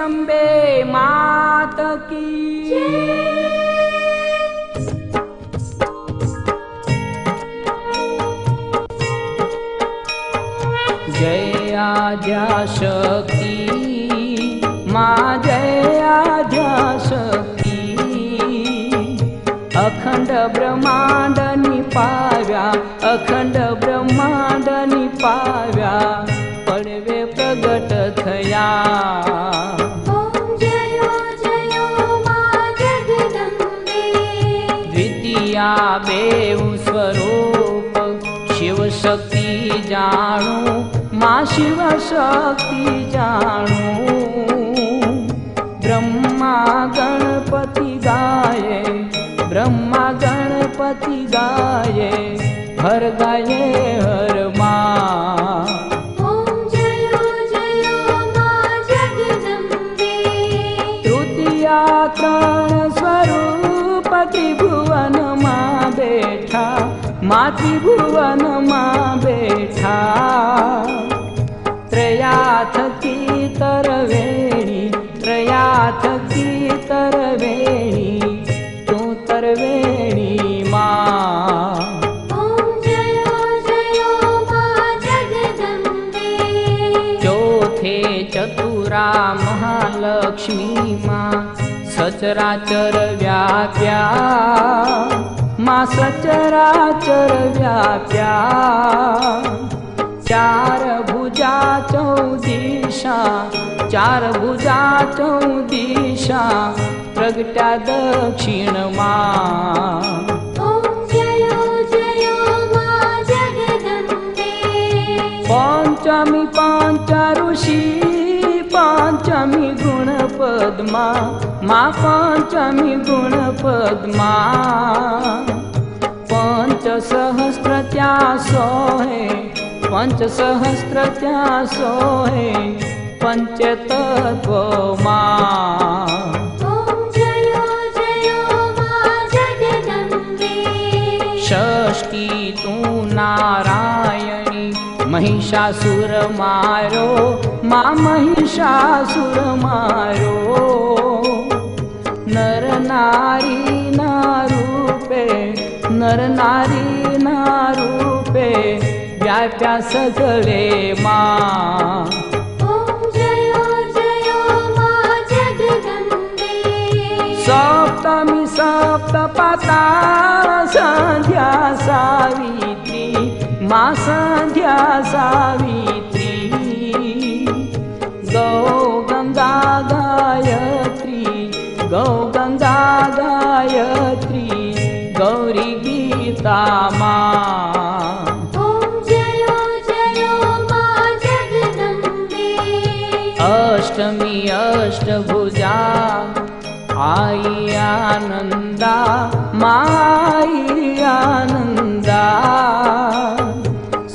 जगदम्बे मात की जय आद्याशक्ति माँ जय आद्याशक्ति अखंड ब्रह्मांड निपाव्या अखंड ब्रह्मांड निपाव्या पड़वे प्रगट थया द्वितीया बेव स्वरूप शिव शक्ति जाणु माँ शिव शक्ति जाणु ब्रह्मा गणपति गाये ब्रह्मा गणपति गाये हर गाये हर माँ तृतीया त्रण स्वरूप त्रिभुवन माँ बैठा माँ त्रिभुवन माँ बैठा त्रयाथ की तरवेणी त्रयाथ की तरवेणी तू तरवेणी माँ चौथे चतुरा महालक्ष्मी माँ सचराचर व्याप्या माँ सचराचर व्याप्या चार भुजा चौदिशा चार भुजा चौदिशा प्रगटा दक्षिण माँ पंचमी पंच ऋषि पंचमी गुण पद्मा माँ पंचमी गुण पद्मा पंच सहस्त्र त्या सोहे पंच सहस्त्र त्या सोहे पंचतत्व माँ षष्ठी तू नारायणी महिषासुर मारो माँ महिषासुर मारो नर नारी ना रूपे नर नारी ना रूपे व्याप्या सगळे माँ सप्तमी सप्तपाताल संध्या सावित्री माँ संध्या सावित्री गौ गंगा गायत्री गौ गंगा गायत्री गौरी गीता माँ अष्टमी अष्टभुजा आई आनंदा माई आनंदा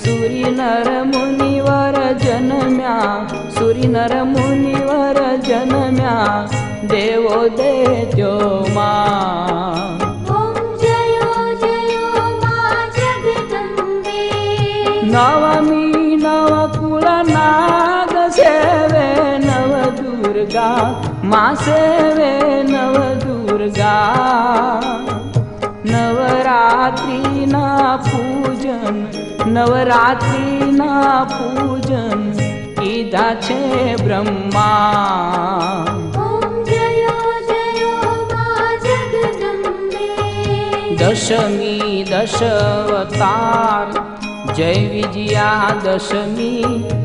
सूरी नर मुनिवर जन्म्या सूरी नर मुनिवर जन्म्या देवो देत्यो माँ नवमी नवकुल नाग सेवे नव दुर्गा माँ सेवे नव दुर्गा नवरात्रि ना पूजन नवरात्रि ना पूजन कीधा छे ब्रह्मा दशमी दशावतार जय विजया दशमी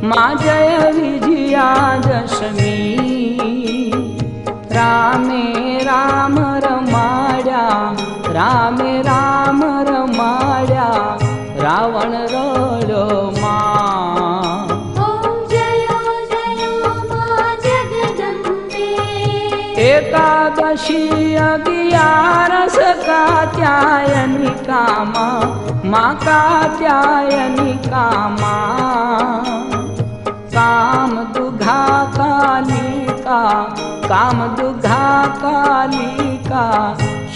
माँ जय विजया दशमी रामे राम रमाड्या रामे राम रमाड्या रावण रडो माँ एकादशी अगियारस कात्यायनी कामा माँ कात्यायनी कामा काम दुघा कालिका काम दुघा कालिका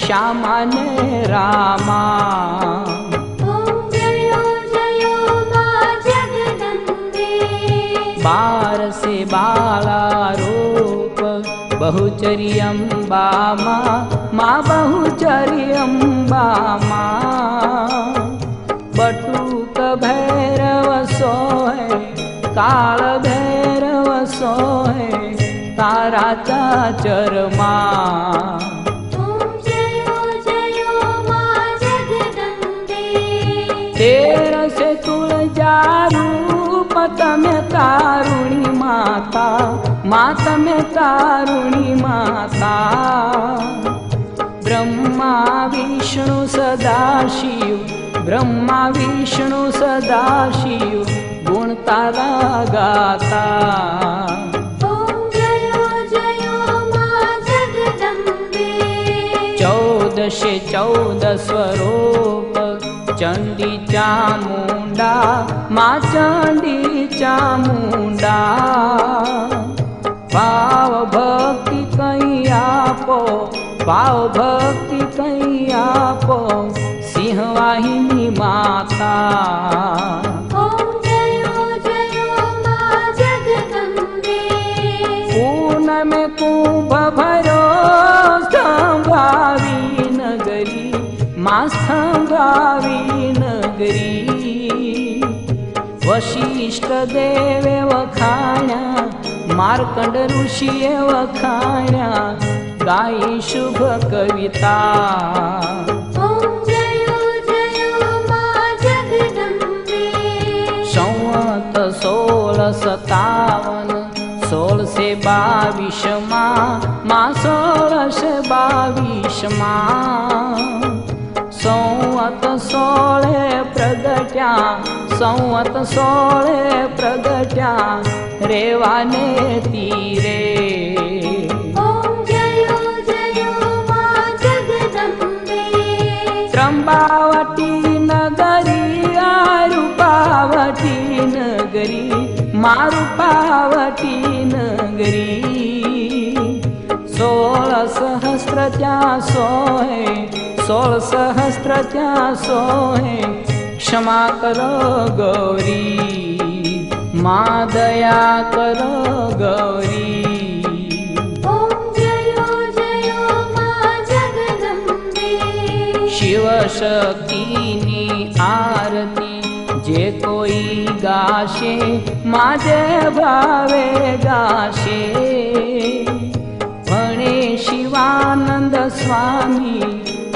श्यामा ने रामा बार से बाला रूप बहुचरी अम्बा माँ बहुचरी अम्बा माँ। बटुक भैरव सोहे काल भैरव सोहे तारा चाचर माँ। तेर से तुलजा रूप तमे तारुणी माता, माता में तारुणी माता। ब्रह्मा विष्णु सदाशिव, ब्रह्मा विष्णु सदाशिव गुण तारा गाता। चौदशे 14 स्वरूप चंडी चामुंडा माँ चंडी चामुंडा। भाव भक्ति कहीं आपो, भाव भक्ति कहीं आपो सिंहवाहिनी माता। पूनम में कुंभ भरो संभावी नगरी माँ संभावी नगरी। वशिष्ठ देवे वखाण्या मार्कंड ऋषिये वखाण्या गाई शुभ कविता। संवत 1657 16 से 22 माँ 16 से 22 संवत 16 प्रगट्या, संवत 16 प्रगट्या रेवाने तीरे। त्रंबावती नगरी रूपावती नगरी मारूपावती नगरी। 16 सहस्त्र त्या सोहे, 16 सहस्त्र त्या सोहे क्षमा करो गौरी माँ दया करो गौरी। शिव शक्तिनी आरती जे कोई गाशे माँ जे भावे गाशे। भणे शिवानंद स्वामी,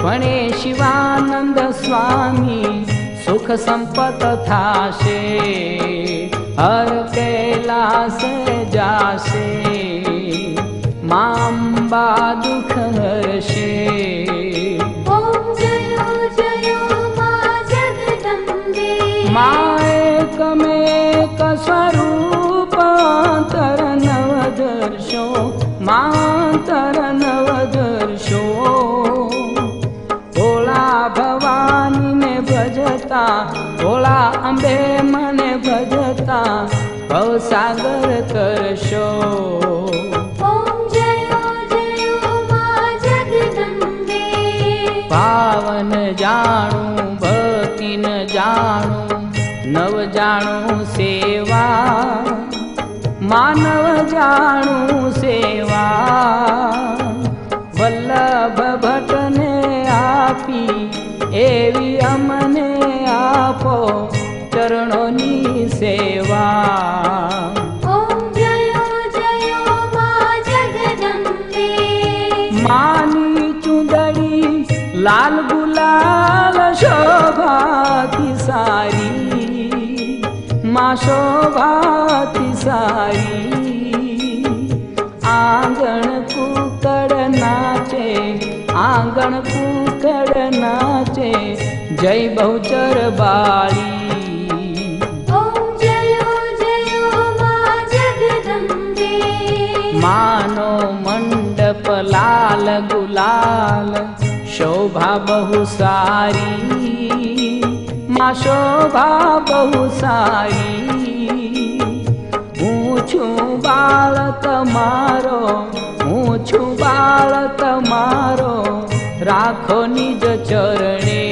भणे शिवानंद स्वामी सुख संपत थाशे हर कैलास जाशे। माँ अम्बा दुख हरशे। माँ एकमेक स्वरूप अंतर नवदर्शो, माँ अंतर नवदर्शो। भोला भवानी ने भजता, भोला अम्बे मने भजता भवसागर तरशो। पावन जाणू भक्ति न जाणू नव जाणू सेवा, मानव जाणू सेवा। वल्लभ भट्ट ने आपी एवी अमने आपो चरणोनी सेवा। मानी चुंदड़ी लाल गुलाल शोभाती सारी, माँ शोभाती सारी। आंगण कुकड़ नाचे, आंगण कुकड़ नाचे जय बहुचर बाली। मानो मंडप लाल गुलाल शोभा बहु सारी, माँ शोभा बहु सारी। હું છું બાળ તમારો, હું છું બાળ તમારો, રાખો નિજ ચરણે।